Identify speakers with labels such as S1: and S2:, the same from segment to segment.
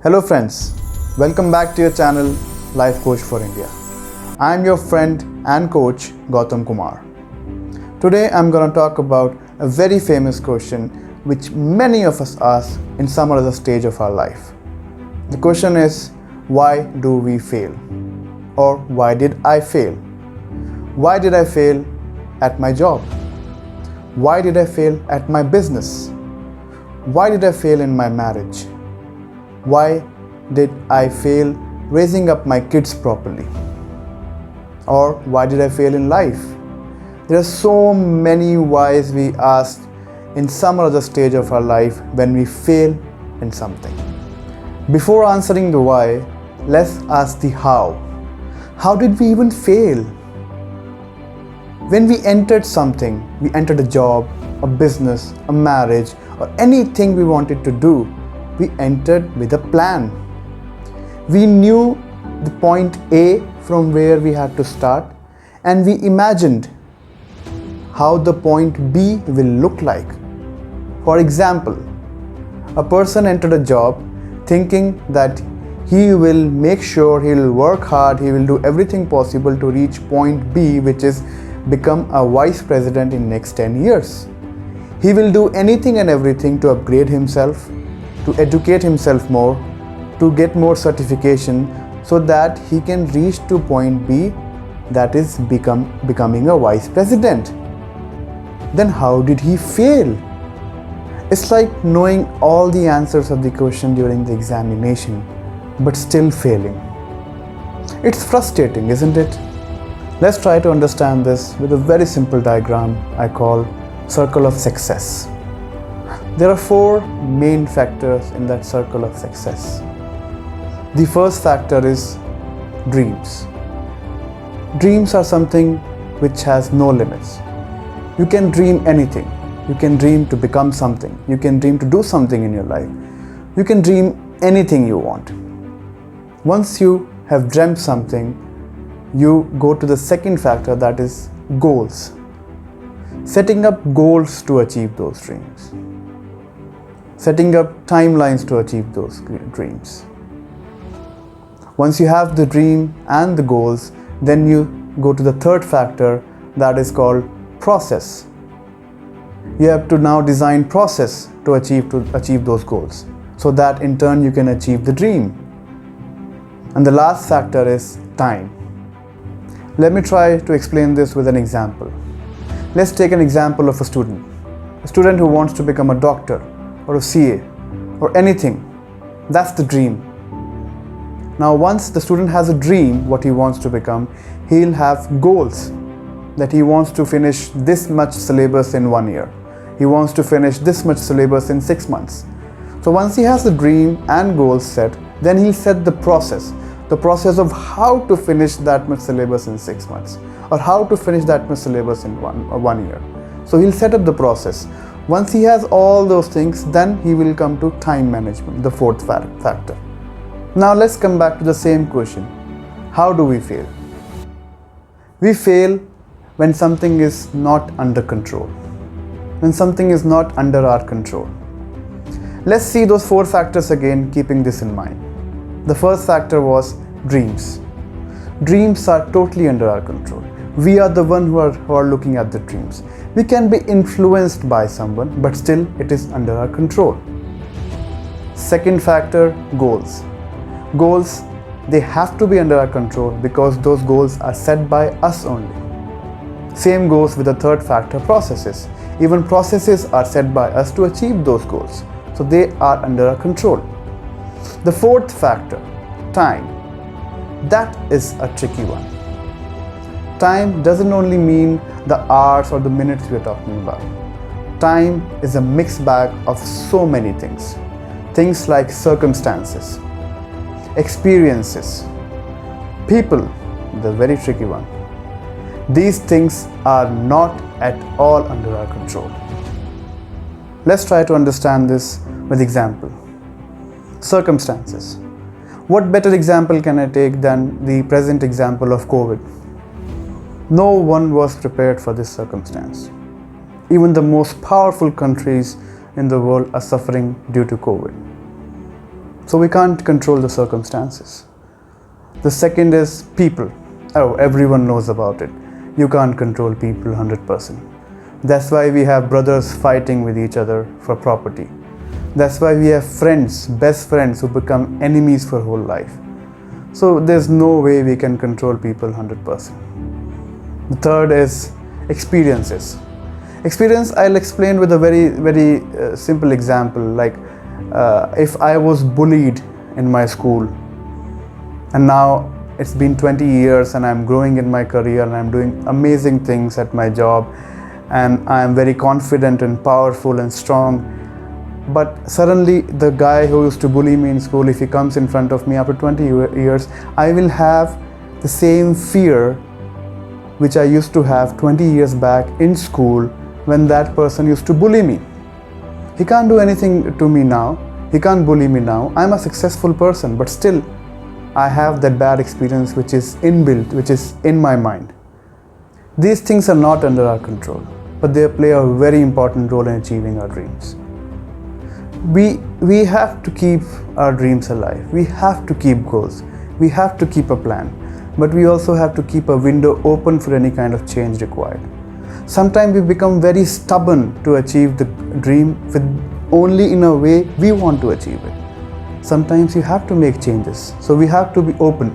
S1: Hello friends, welcome back to your channel Life Coach for India. I am your friend and coach Gautam Kumar. Today I'm going to talk about a very famous question which many of us ask in some other stage of our life. The question is, why do we fail? Or why did I fail? Why did I fail at my job? Why did I fail at my business? Why did I fail in my marriage? Why did I fail raising up my kids properly? Or why did I fail in life? There are so many whys we ask in some other stage of our life when we fail in something. Before answering the why, let's ask the how. How did we even fail? When we entered something, we entered a job, a business, a marriage, or anything we wanted to do, we entered with a plan. We knew the point A from where we had to start, and we imagined how the point B will look like. For example, a person entered a job thinking that he will make sure he will work hard, he will do everything possible to reach point B, which is become a vice president in next 10 years. He will do anything and everything to upgrade himself, to educate himself more, to get more certification so that he can reach to point B, that is becoming a vice president. Then how did he fail? It's like knowing all the answers of the question during the examination but still failing. It's frustrating, isn't it? Let's try to understand this with a very simple diagram I call circle of success. There are 4 main factors in that circle of success. The first factor is dreams. Dreams are something which has no limits. You can dream anything. You can dream to become something. You can dream to do something in your life. You can dream anything you want. Once you have dreamt something, you go to the second factor, that is goals. Setting up goals to achieve those dreams. Setting up timelines to achieve those dreams. Once you have the dream and the goals, then you go to the third factor, that is called process. You have to now design process to achieve those goals, so that in turn you can achieve the dream. And the last factor is time. Let me try to explain this with an example. Let's take an example of a student who wants to become a doctor or a CA or anything. That's the dream. Now once the student has a dream what he wants to become, he'll have goals that he wants to finish this much syllabus in 1 year. He wants to finish this much syllabus in 6 months. So once he has the dream and goals set, then he'll set the process of how to finish that much syllabus in 6 months, or how to finish that much syllabus in 1 year. So he'll set up the process. Once he has all those things, then he will come to time management, the fourth factor. Now let's come back to the same question. How do we fail? We fail when something is not under control, when something is not under our control. Let's see those 4 factors again, keeping this in mind. The first factor was dreams. Dreams are totally under our control. We are the one who are looking at the dreams. We can be influenced by someone, but still it is under our control. Second factor, goals. Goals, they have to be under our control because those goals are set by us only. Same goes with the third factor, processes. Even processes are set by us to achieve those goals. So they are under our control. The fourth factor, time. That is a tricky one. Time doesn't only mean the hours or the minutes we are talking about. Time is a mixed bag of so many things. Things like circumstances, experiences, people, the very tricky one. These things are not at all under our control. Let's try to understand this with example. Circumstances. What better example can I take than the present example of COVID? No one was prepared for this circumstance. Even the most powerful countries in the world are suffering due to COVID. So we can't control the circumstances. The second is people. Oh, everyone knows about it. You can't control people 100%. That's why we have brothers fighting with each other for property. That's why we have friends, best friends, who become enemies for whole life. So there's no way we can control people 100%. The third is experiences. Experience I'll explain with a very simple example. Like if I was bullied in my school, and now it's been 20 years and I'm growing in my career and I'm doing amazing things at my job and I'm very confident and powerful and strong, but suddenly the guy who used to bully me in school, if he comes in front of me after 20 years, I will have the same fear which I used to have 20 years back in school when that person used to bully me. He can't do anything to me now. He can't bully me now. I'm a successful person, but still I have that bad experience which is inbuilt, which is in my mind. These things are not under our control, but they play a very important role in achieving our dreams. We have to keep our dreams alive. We have to keep goals. We have to keep a plan, but we also have to keep a window open for any kind of change required. Sometimes we become very stubborn to achieve the dream with only in a way we want to achieve it. Sometimes you have to make changes, so we have to be open.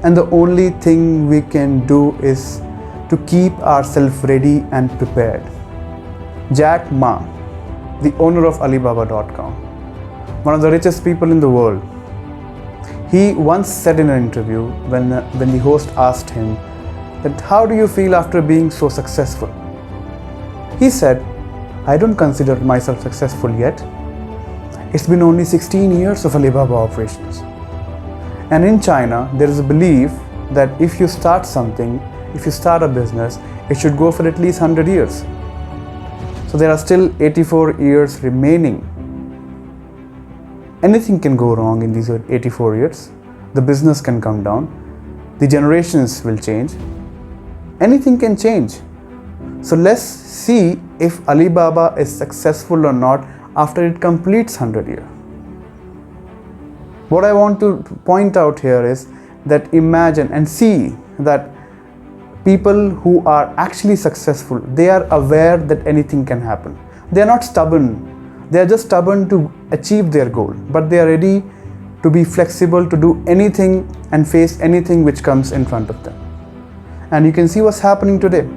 S1: And the only thing we can do is to keep ourselves ready and prepared. Jack Ma, the owner of Alibaba.com, one of the richest people in the world, he once said in an interview when the host asked him that how do you feel after being so successful? He said, I don't consider myself successful yet. It's been only 16 years of Alibaba operations. And in China, there is a belief that if you start something, if you start a business, it should go for at least 100 years. So there are still 84 years remaining. Anything can go wrong in these 84 years. The business can come down. The generations will change. Anything can change. So let's see if Alibaba is successful or not after it completes 100 years. What I want to point out here is that imagine and see that people who are actually successful, they are aware that anything can happen. They are not stubborn. They are just stubborn to achieve their goal, but they are ready to be flexible, to do anything and face anything which comes in front of them. And you can see what's happening today.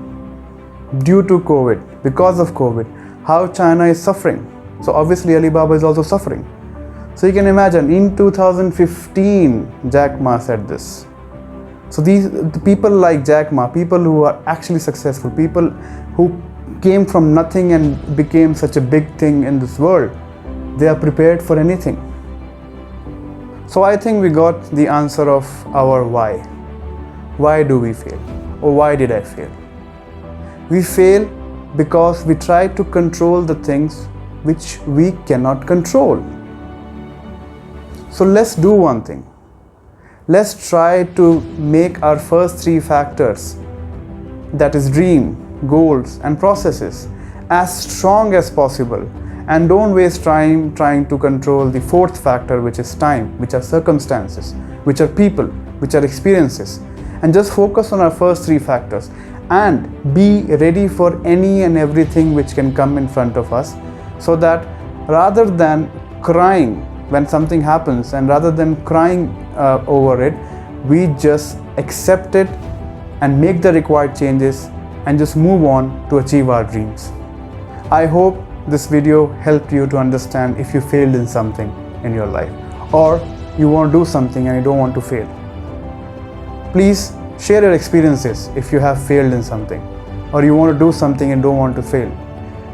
S1: Due to COVID, because of COVID, how China is suffering. So obviously Alibaba is also suffering. So you can imagine in 2015, Jack Ma said this. So the people like Jack Ma, people who are actually successful, people who came from nothing and became such a big thing in this world, they are prepared for anything. So I think we got the answer of our why. Why do we fail? Or why did I fail? We fail because we try to control the things which we cannot control. So let's do one thing. Let's try to make our first three factors, that is dream, goals and processes, as strong as possible, and don't waste time trying to control the fourth factor, which is time, which are circumstances, which are people, which are experiences, and just focus on our first three factors and be ready for any and everything which can come in front of us, so that rather than crying when something happens and rather than crying over it, we just accept it and make the required changes and just move on to achieve our dreams. I hope this video helped you to understand if you failed in something in your life, or you want to do something and you don't want to fail. Please share your experiences if you have failed in something, or you want to do something and don't want to fail.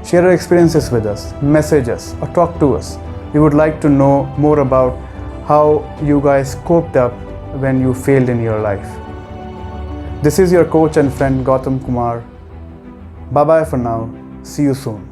S1: Share your experiences with us, message us or talk to us. We would like to know more about how you guys coped up when you failed in your life. This is your coach and friend Gautam Kumar. Bye bye for now. See you soon.